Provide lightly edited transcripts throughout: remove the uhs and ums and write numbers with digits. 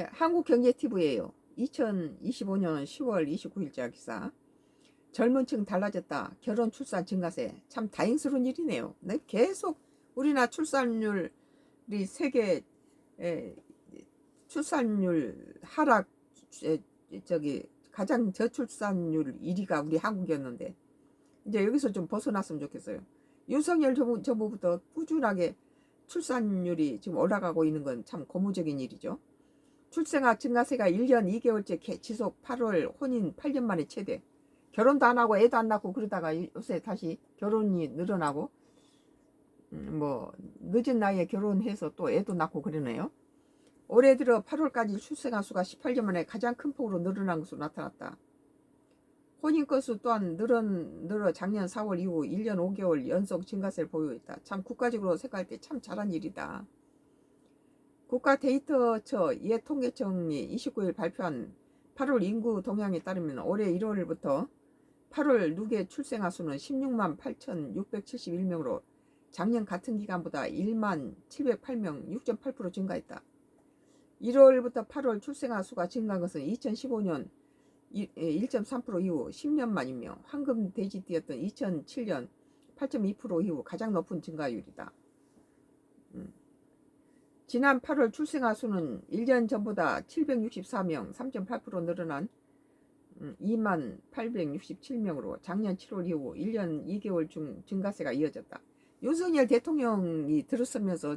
한국경제TV예요. 2025년 10월 29일자 기사. 젊은 층 달라졌다. 결혼 출산 증가세. 참 다행스러운 일이네요. 계속 우리나라 출산율이 세계 출산율 하락 가장 저출산율 1위가 우리 한국이었는데 이제 여기서 좀 벗어났으면 좋겠어요. 윤석열 정부부터 꾸준하게 출산율이 지금 올라가고 있는 건 참 고무적인 일이죠. 출생아 증가세가 1년 2개월째 지속 8월 혼인 8년 만에 최대. 결혼도 안 하고 애도 안 낳고 그러다가 요새 다시 결혼이 늘어나고 뭐 늦은 나이에 결혼해서 또 애도 낳고 그러네요. 올해 들어 8월까지 출생아 수가 18년 만에 가장 큰 폭으로 늘어난 것으로 나타났다. 혼인 건수 또한 늘어 작년 4월 이후 1년 5개월 연속 증가세를 보이고 있다. 참 국가적으로 생각할 때 참 잘한 일이다. 국가데이터처 예통계청이 29일 발표한 8월 인구 동향에 따르면 올해 1월부터 8월 누계 출생아 수는 16만 8,671명으로 작년 같은 기간보다 1만 708명 6.8% 증가했다. 1월부터 8월 출생아 수가 증가한 것은 2015년 1.3% 이후 10년 만이며 황금 돼지띠였던 2007년 8.2% 이후 가장 높은 증가율이다. 지난 8월 출생아 수는 1년 전보다 764명 3.8% 늘어난 2만 867명으로 작년 7월 이후 1년 2개월 중 증가세가 이어졌다. 윤석열 대통령이 들어서면서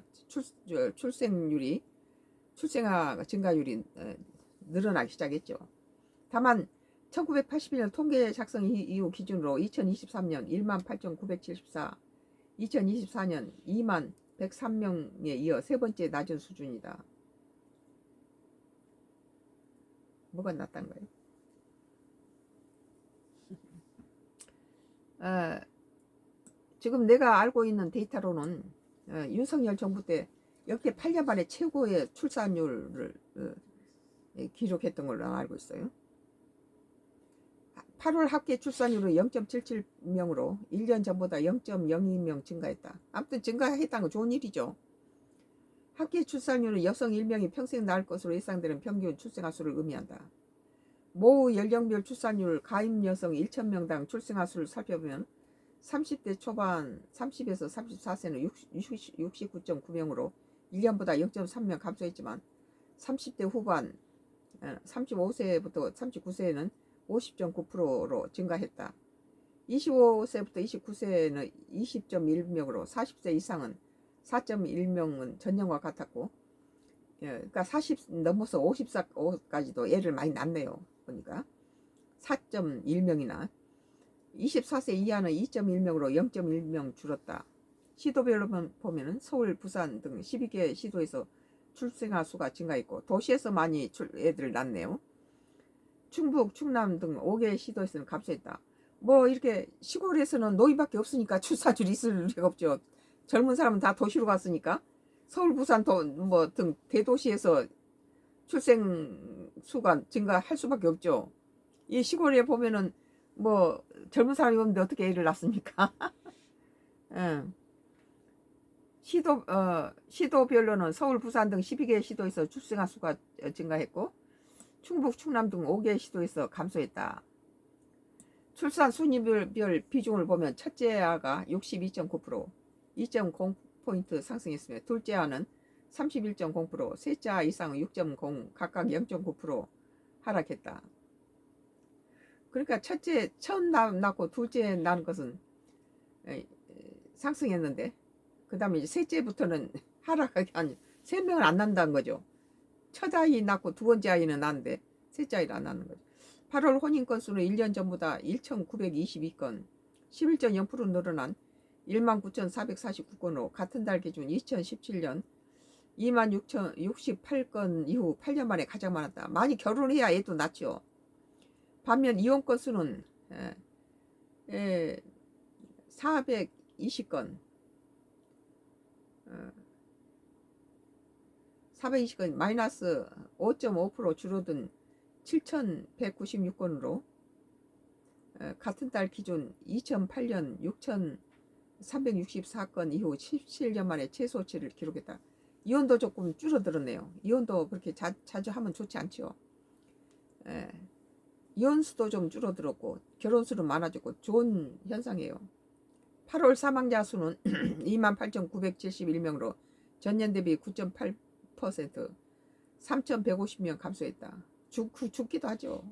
출생아 증가율이 늘어나기 시작했죠. 다만 1981년 통계 작성 이후 기준으로 2023년 1만 8,974, 2024년 2만 103명에 이어 세 번째 낮은 수준이다. 뭐가 낮다는 거예요? 지금 내가 알고 있는 데이터로는 윤석열 정부 때 역대 8년 만에 최고의 출산율을 기록했던 걸로 알고 있어요. 8월 합계 출산율은 0.77명으로 1년 전보다 0.02명 증가했다. 아무튼 증가했다는 건 좋은 일이죠. 합계 출산율은 여성 1명이 평생 낳을 것으로 예상되는 평균 출생아 수를 의미한다. 모 연령별 출산율 가임 여성 1,000명당 출생아 수를 살펴보면 30대 초반 30에서 34세는 69.9명으로 1년보다 0.3명 감소했지만 30대 후반 35세부터 39세는 50.9%로 증가했다. 25세부터 29세는 20.1명으로 40세 이상은 4.1명은 전년과 같았고, 그러니까 40 넘어서 54까지도 애를 많이 낳네요. 보니까 4.1명이나 24세 이하는 2.1명으로 0.1명 줄었다. 시도별로 보면은 서울, 부산 등 12개 시도에서 출생아 수가 증가했고 도시에서 많이 애들을 낳네요. 충북, 충남 등 5개 시도에서는 감소했다. 뭐 이렇게 시골에서는 노인밖에 없으니까 출산율이 있을 리가 없죠. 젊은 사람은 다 도시로 갔으니까. 서울, 부산 등 대도시에서 출생 수가 증가할 수밖에 없죠. 이 시골에 보면은 뭐 젊은 사람이 없는데 어떻게 애를 낳습니까? 시도별로는 서울, 부산 등 12개 시도에서 출생아 수가 증가했고 충북, 충남 등 5개 시도에서 감소했다. 출산 순위별 비중을 보면 첫째 아가 62.9%, 2.0포인트 상승했으며 둘째 아는 31.0%, 셋째 아 이상은 6.0, 각각 0.9% 하락했다. 그러니까 첫째 처음 낳고 둘째 낳은 것은 상승했는데 그 다음에 이제 셋째부터는 하락하기 아니 3명을 안 낳는다는 거죠. 첫 아이 낳고 두 번째 아이는 낳는데 셋째 아이를 안 낳는 거죠. 8월 혼인 건수는 1년 전보다 1,922건 11.0% 늘어난 19,449건으로 같은 달 기준 2017년 26,068건 이후 8년 만에 가장 많았다. 많이 결혼해야 애도 낳죠. 반면 이혼 건수는 420건 420건 마이너스 5.5% 줄어든 7,196건으로 같은 달 기준 2008년 6,364건 이후 17년 만에 최소치를 기록했다. 이혼도 조금 줄어들었네요. 이혼도 그렇게 자주 하면 좋지 않죠. 예. 이혼 수도 좀 줄어들었고 결혼 수는 많아졌고 좋은 현상이에요. 8월 사망자 수는 28,971명으로 전년 대비 9.8% 3,150명 감소했다. 죽기도 하죠.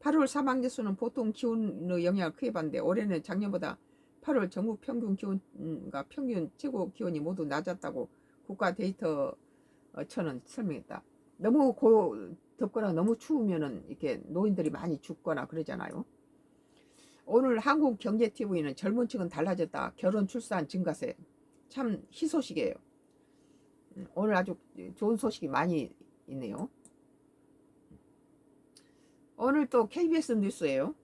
8월 사망자 수는 보통 기온의 영향을 크게 받는데 올해는 작년보다 8월 전국 평균 기온과 평균 최고 기온이 모두 낮았다고 국가 데이터처는 설명했다. 너무 덥거나 너무 추우면은 이렇게 노인들이 많이 죽거나 그러잖아요. 오늘 한국경제TV는 젊은 층은 달라졌다. 결혼 출산 증가세. 참 희소식이에요. 오늘 아주 좋은 소식이 많이 있네요. 오늘 또 KBS 뉴스예요.